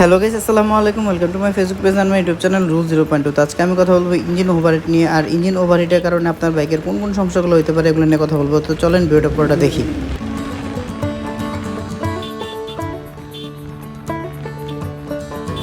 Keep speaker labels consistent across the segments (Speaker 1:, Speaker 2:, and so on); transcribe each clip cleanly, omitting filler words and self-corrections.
Speaker 1: Hello guys, আসসালামু আলাইকুম। Welcome to my Facebook page and my YouTube channel rule 0.2। তো আজকে আমি কথা বলবো ইঞ্জিন ওভারহিট নিয়ে। আর ইঞ্জিন ওভারহিটের কারণে আপনার বাইকের কোন কোন সমস্যাগুলো হতে পারে এগুলো নিয়ে কথা বলবো। তো চলেন ভিডিওটা পুরোটা দেখি।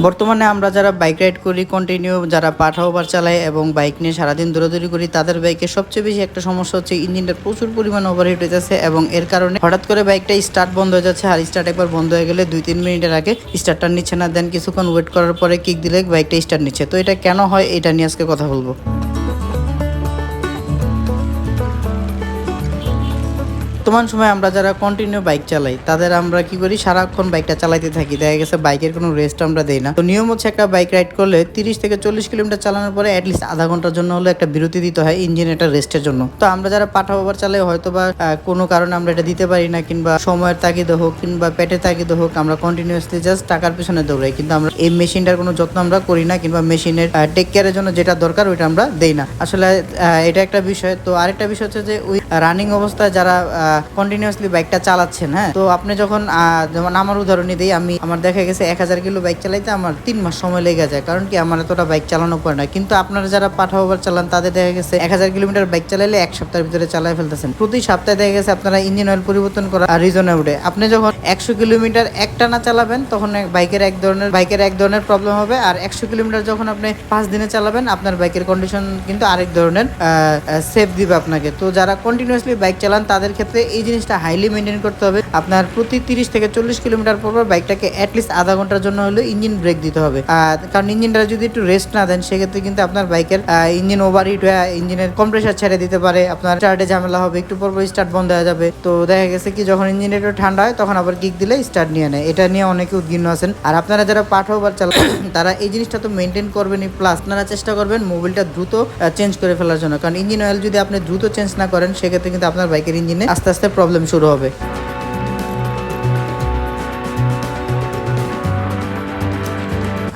Speaker 1: বর্তমানে আমরা যারা বাইক রাইড করি কন্টিনিউ, যারা পাঠা ওভার চালাই এবং বাইক নিয়ে সারাদিন দৌড়াদৌড়ি করি, তাদের বাইকে সবচেয়ে বেশি একটা সমস্যা হচ্ছে ইঞ্জিনটা প্রচুর পরিমাণে ওভারহিট হয়ে যাচ্ছে এবং এর কারণে হঠাৎ করে বাইকটা স্টার্ট বন্ধ হয়ে যাচ্ছে। আর স্টার্ট একবার বন্ধ হয়ে গেলে 2-3 মিনিটের আগে স্টার্টটা নিচ্ছে না, দেন কিছুক্ষণ ওয়েট করার পরে কিক দিলে বাইকটা স্টার্ট নিচ্ছে। তো এটা কেন হয় এটা নিয়ে আজকে কথা বলবো। বর্তমান সময় আমরা যারা কন্টিনিউ বাইক চালাই তাদের আমরা কি করি, সারাক্ষণ বাইকটা চালাতে থাকি। দেখা গেছে বাইকের কোনো রেস্ট আমরা দেই না। তো নিয়ম হচ্ছে একটা বাইক রাইড করলে 30 থেকে 40 কিলোমিটার চালানোর পরে অ্যাটলিস্ট আধা ঘন্টার জন্য হলে একটা বিরতি দিতে হয় ইঞ্জিন একটা রেস্টের জন্য। তো আমরা যারা পাঠা ওভার চালাই হয়তো বা কোনো কারণে আমরা এটা দিতে পারি না, কিংবা সময়ের তাগিদে হোক কিংবা পেটের তাগিদে হোক, আমরা কন্টিনিউয়াসলি জাস্ট টাকার পিছনে দৌড়াই, কিন্তু আমরা এই মেশিনটার কোনো যত্ন আমরা করি না, কিংবা মেশিনের টেক কেয়ারের জন্য যেটা দরকার ওইটা আমরা দেই না। আসলে এটা একটা বিষয়। তো আরেকটা বিষয় হচ্ছে যে ওই রানিং অবস্থায় যারা কন্টিনিউয়াসলি বাইকটা চালাচ্ছেন, হ্যাঁ, তো আপনি যখন যেমন আমার উদাহরণই দিই, আমার দেখা গেছে 1000 কিলো বাইক চালাইতে আমার 3 মাস সময় লেগে যায়, কারণ কি আমার এতটা বাইক চালানো পড়ে না। কিন্তু আপনারা যারা পাঠা ওভার চালান তাদের দেখা গেছে 1000 কিলোমিটার বাইক চালাইলে 1 সপ্তাহের ভিতরে চালাই ফেলতেছেন। প্রতি সপ্তাহে দেখা গেছে আপনারা ইঞ্জিন অয়েল পরিবর্তন করা রিজনে উঠে। আপনি যখন 100 কিলোমিটার একটানা চালাবেন তখন বাইকের এক ধরনের প্রবলেম হবে, আর 100 কিলোমিটার যখন আপনি 5 দিনে চালাবেন আপনার বাইকের কন্ডিশন কিন্তু আরেক ধরনের সেফ দিবে আপনাকে। তো যারা কন্টিনিউয়াসলি বাইক চালান তাদের ক্ষেত্রে এই জিনিসটা হাইলি মেনটেন করতে হবে। আপনার প্রতি 30 থেকে 40 কিলোমিটার পর বাইকটাকে অ্যাটলিস্ট আধা ঘন্টার জন্য হলেও ইঞ্জিন ব্রেক দিতে হবে। কারণ ইঞ্জিনটা যদি একটু রেস্ট না দেন সেক্ষেত্রে কিন্তু আপনার বাইকের ইঞ্জিন ওভারহিট হয়ে ইঞ্জিনের কম্প্রেসার ছেড়ে দিতে পারে, আপনার স্টার্টে ঝামেলা হবে, একটু পর স্টার্ট বন্ধ হয়ে যাবে। তো দেখা গেছে কি যখন ইঞ্জিন একটু ঠান্ডা হয় তখন আবার কিক দিলে স্টার্ট নিয়ে নেয়। এটা নিয়ে অনেকে উদ্বিগ্ন আছেন। আর আপনারা যারা পাঠা ওভার চালান তারা এই জিনিসটা তো মেনটেন করবেনই, প্লাস আপনারা চেষ্টা করবেন মোবিলটা দ্রুত চেঞ্জ করে ফেলার জন্য। কারণ ইঞ্জিন অয়েল যদি আপনি দ্রুত চেঞ্জ না করেন সেক্ষেত্রে কিন্তু আপনার বাইকের ইঞ্জিনে আস্তে আস্তে প্রবলেম শুরু হবে।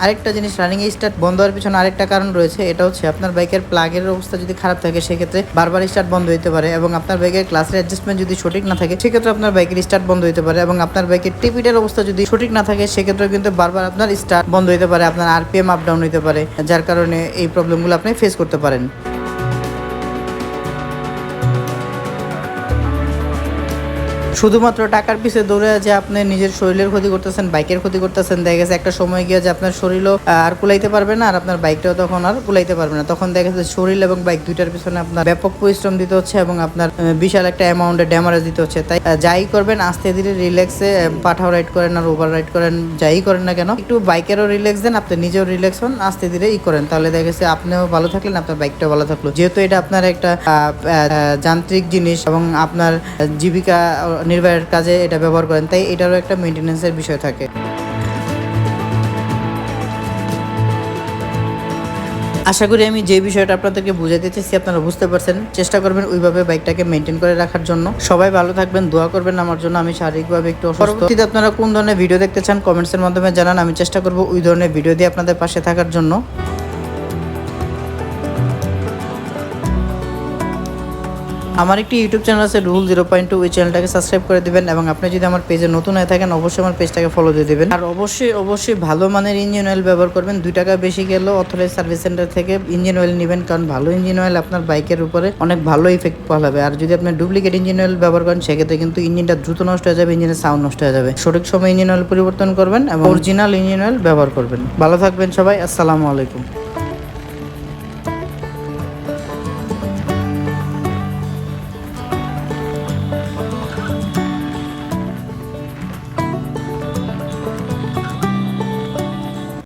Speaker 1: আরেকটা জিনিস, রানিং স্টার্ট বন্ধ হওয়ার পিছনে আরেকটা কারণ রয়েছে। এটা হচ্ছে আপনার বাইকের প্লাগের অবস্থা যদি খারাপ থাকে সেক্ষেত্রে বারবার স্টার্ট বন্ধ হতে পারে, এবং আপনার বাইকের ক্লাসের অ্যাডজাস্টমেন্ট যদি সঠিক না থাকে সেক্ষেত্রে আপনার বাইকের স্টার্ট বন্ধ হতে পারে, এবং আপনার বাইকের টিপিটের অবস্থা যদি সঠিক না থাকে সেক্ষেত্রে কিন্তু বারবার আপনার স্টার্ট বন্ধ হতে পারে, আপনার আরপিএম আপ ডাউন হতে পারে, যার কারণে এই প্রবলেমগুলো আপনি ফেস করতে পারেন। শুধুমাত্র টাকার পিছে দৌড়ে যে আপনি নিজের শরীরের ক্ষতি করতেছেন, বাইকের ক্ষতি করতেছেন। দেখা গেছে একটা সময় গিয়ে যে আপনার শরীরও আর কুলাইতে পারবে না, আর আপনার বাইকটাও তখন আর কুলাইতে পারবে না। তখন দেখা যাচ্ছে শরীর এবং বাইক দুইটার পিছনে আপনার ব্যাপক পরিশ্রম দিতে হচ্ছে এবং আপনার বিশাল একটা অ্যামাউন্টের ড্যামারেজ দিতে হচ্ছে। তাই যাই করবেন আস্তে ধীরে রিল্যাক্সে পাঠাও রাইড করেন আর ওভার রাইড করেন, যাই করেন না কেন একটু বাইকেরও রিল্যাক্স দেন, আপনি নিজেও রিল্যাক্স হন, আস্তে ধীরে করেন। তাহলে দেখা গেছে আপনিও ভালো থাকলেন, আপনার বাইকটাও ভালো থাকলো। যেহেতু এটা আপনার একটা যান্ত্রিক জিনিস এবং আপনার জীবিকা নির্বাহের কাজে এটা ব্যবহার করেন, তাই এটারও একটা মেইনটেনেন্সের বিষয় থাকে। আশা করি আমি যে বিষয়টা আপনাদেরকে বুঝাতে চেয়েছি আপনারা বুঝতে পারছেন। চেষ্টা করবেন ওইভাবে বাইকটাকে মেনটেন করে রাখার জন্য। সবাই ভালো থাকবেন, দোয়া করবেন আমার জন্য। আমি শারীরিকভাবে একটু অসুস্থ। পরবর্তীতে আপনারা কোন ধরনের ভিডিও দেখতে চান কমেন্টসের মাধ্যমে জানান, আমি চেষ্টা করব ওই ধরনের ভিডিও দিয়ে আপনাদের পাশে থাকার জন্য। আমার একটি ইউটিউব চ্যানেল আছে রুল 0.2, ওই চ্যানেলটাকে সাবস্ক্রাইব করে দিবেন, এবং আপনি যদি আমার পেজে নতুন হয়ে থাকেন অবশ্যই আমার পেজটাকে ফলো দিয়ে দিবেন। আর অবশ্যই ভালো মানের ইঞ্জিন অয়েল ব্যবহার করবেন। 2 টাকা বেশি গেলেও অথরাইজ সার্ভিস সেন্টার থেকে ইঞ্জিন অয়েল নেবেন, কারণ ভালো ইঞ্জিন অয়েল আপনার বাইকের উপরে অনেক ভালো ইফেক্ট পাবে। আর যদি আপনি ডুপ্লিকেট ইঞ্জিন অয়েল ব্যবহার করেন সেক্ষেত্রে কিন্তু ইঞ্জিনটা দ্রুত নষ্ট হয়ে যাবে, ইঞ্জিনের সাউন্ড নষ্ট হয়ে যাবে। সঠিক সময় ইঞ্জিন অয়েল পরিবর্তন করবেন এবং অরিজিনাল ইঞ্জিন অয়েল ব্যবহার করবেন। ভালো থাকবেন সবাই, আসসালামু আলাইকুম।